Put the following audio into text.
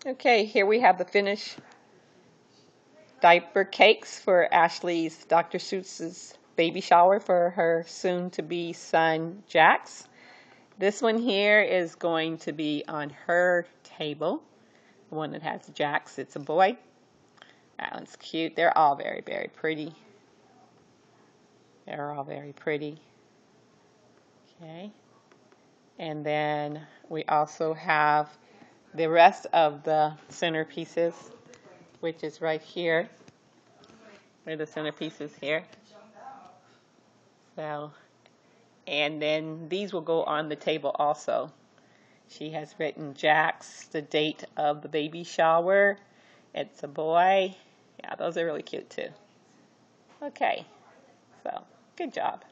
Okay, here we have the finished diaper cakes for Ashley's Dr. Seuss's baby shower for her soon-to-be son, Jax. This one here is going to be on her table. The one that has Jax, it's a boy. That one's cute. They're all very, very pretty. They're all very pretty. Okay. And then we also have the rest of the centerpieces, which is right here. Where the centerpieces here. So, and then these will go on the table also. She has written Jax, the date of the baby shower. It's a boy. Yeah, those are really cute too. Okay, so good job.